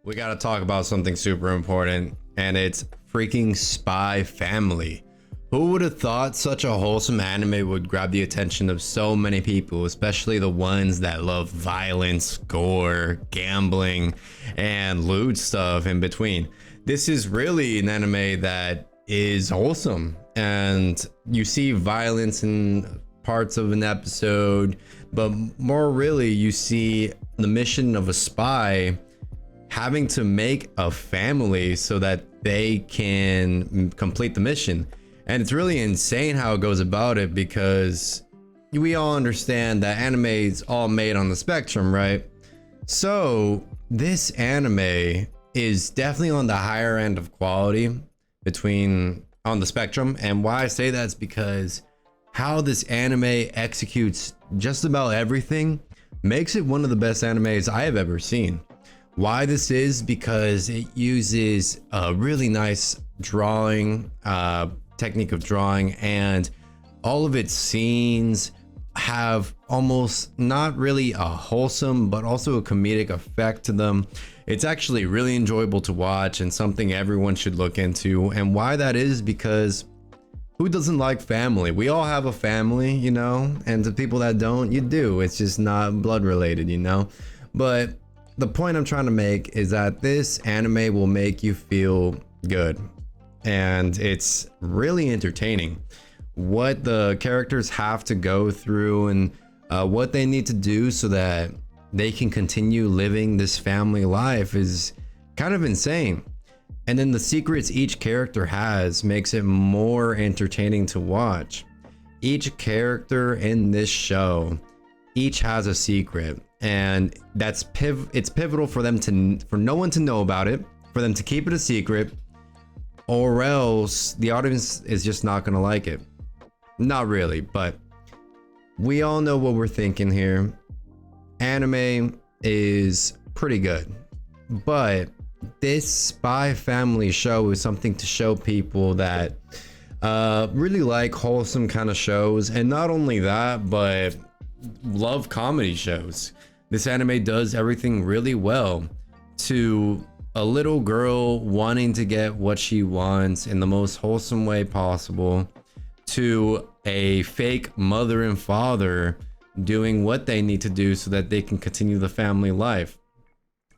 We gotta talk about something super important, and it's freaking Spy Family. Who would have thought such a wholesome anime would grab the attention of so many people, especially the ones that love violence, gore, gambling, and lewd stuff in between. This is really an anime that is wholesome, and you see violence in parts of an episode, but more really you see the mission of a spy having to make a family so that they can complete the mission. And it's really insane how it goes about it, because we all understand that anime is all made on the spectrum, right? So this anime is definitely on the higher end of quality on the spectrum. And why I say that is because how this anime executes just about everything makes it one of the best animes I have ever seen. Why this is because it uses a really nice drawing technique of drawing, and all of its scenes have almost not really a wholesome but also a comedic effect to them. It's actually really enjoyable to watch and something everyone should look into. And why that is because who doesn't like family? We all have a family, you know, and to people that don't, you do. It's just not blood related, you know. But the point I'm trying to make is that this anime will make you feel good, and it's really entertaining. What the characters have to go through and what they need to do so that they can continue living this family life is kind of insane. And then the secrets each character has makes it more entertaining to watch. Each character in this show each has a secret, and it's pivotal for no one to know about it, for them to keep it a secret, or else the audience is just not gonna like it. Not really, but we all know what we're thinking here. Anime is pretty good, but this Spy Family show is something to show people that really like wholesome kind of shows, and not only that, but love comedy shows. This anime does everything really well, to a little girl wanting to get what she wants in the most wholesome way possible, to a fake mother and father doing what they need to do so that they can continue the family life.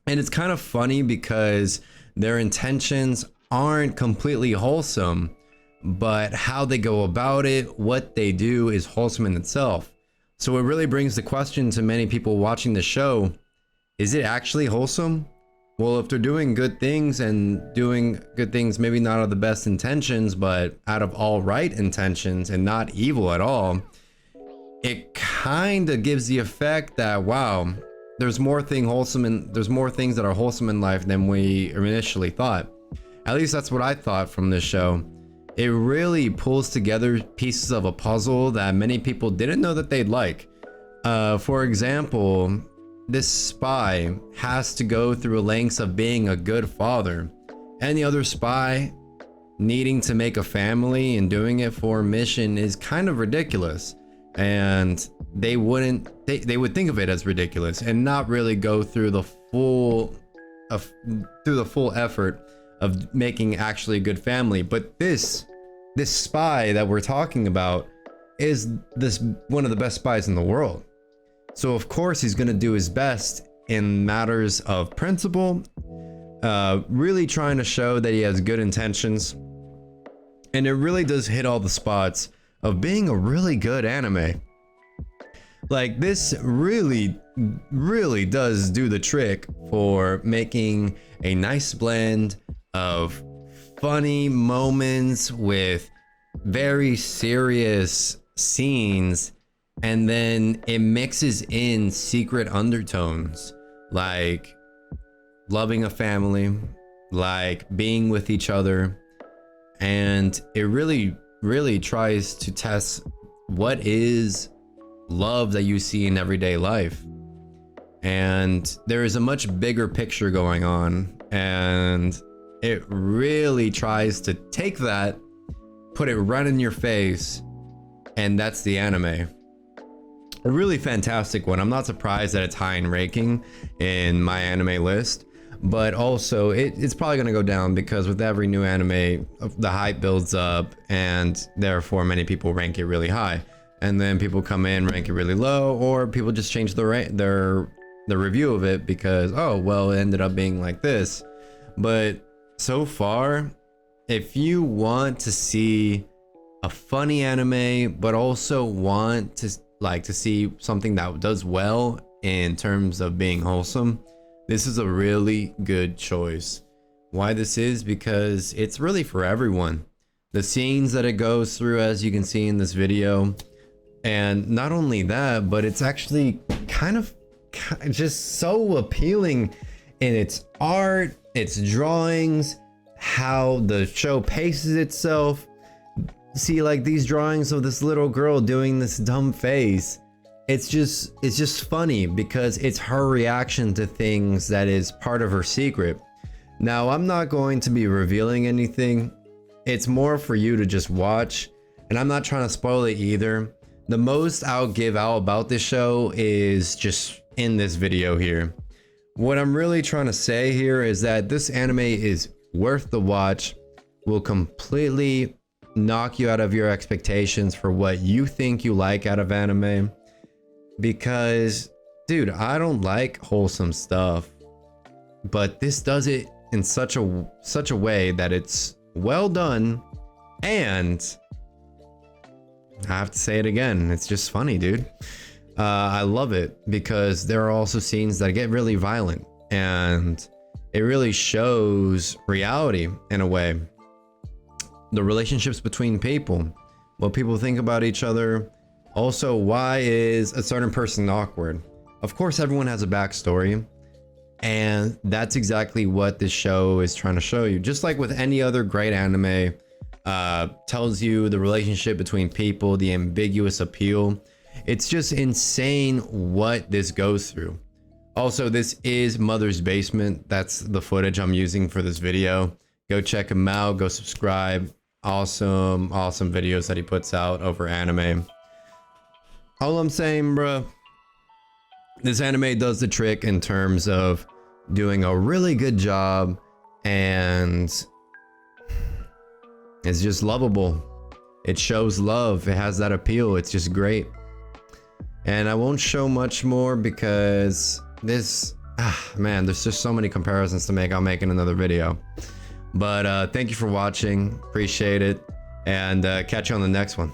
And it's kind of funny because their intentions aren't completely wholesome, but how they go about it, what they do, is wholesome in itself. So it really brings the question to many people watching the show: is it actually wholesome? Well, if they're doing good things, and doing good things maybe not out of the best intentions, but out of all right intentions and not evil at all, it kind of gives the effect that, wow, there's more things that are wholesome in life than we initially thought. At least that's what I thought from this show. It really pulls together pieces of a puzzle that many people didn't know that they'd like. For example, this spy has to go through lengths of being a good father. Any other spy needing to make a family and doing it for a mission is kind of ridiculous. And they would think of it as ridiculous and not really go through the full effort of making actually a good family. But this spy that we're talking about is one of the best spies in the world. So of course he's going to do his best in matters of principle, really trying to show that he has good intentions. And it really does hit all the spots of being a really good anime. Like, this really does do the trick for making a nice blend of funny moments with very serious scenes, and then it mixes in secret undertones like loving a family, like being with each other, and it really tries to test what is love that you see in everyday life. And there is a much bigger picture going on, and it really tries to take that, put it right in your face, and that's the anime. A really fantastic one. I'm not surprised that it's high in ranking in my anime list, but also it's probably going to go down because with every new anime, the hype builds up, and therefore many people rank it really high, and then people come in rank it really low, or people just change their review of it because, oh well, it ended up being like this. But so far, if you want to see a funny anime but also want to see something that does well in terms of being wholesome, this is a really good choice. Why this is because it's really for everyone. The scenes that it goes through, as you can see in this video, and not only that, but it's actually kind of just so appealing in its art, its drawings, how the show paces itself. See, like these drawings of this little girl doing this dumb face, it's just funny because it's her reaction to things that is part of her secret. Now, I'm not going to be revealing anything. It's more for you to just watch, and I'm not trying to spoil it either. The most I'll give out about this show is just in this video here. What I'm really trying to say here is that this anime is worth the watch, will completely knock you out of your expectations for what you think you like out of anime. Because, dude, I don't like wholesome stuff, but this does it in such a way that it's well done, and I have to say it again, it's just funny, dude. I love it because there are also scenes that get really violent, and it really shows reality in a way. The relationships between people, what people think about each other. Also, why is a certain person awkward? Of course, everyone has a backstory, and that's exactly what this show is trying to show you. Just like with any other great anime, tells you the relationship between people, the ambiguous appeal. It's just insane what this goes through. Also, this is Mother's Basement. That's the footage I'm using for this video. Go check him out, go subscribe. Awesome videos that he puts out over anime. All I'm saying, bruh, this anime does the trick in terms of doing a really good job, and it's just lovable. It shows love. It has that appeal. It's just great. And I won't show much more because this, man, there's just so many comparisons to make. I'll make in another video. But thank you for watching. Appreciate it. And catch you on the next one.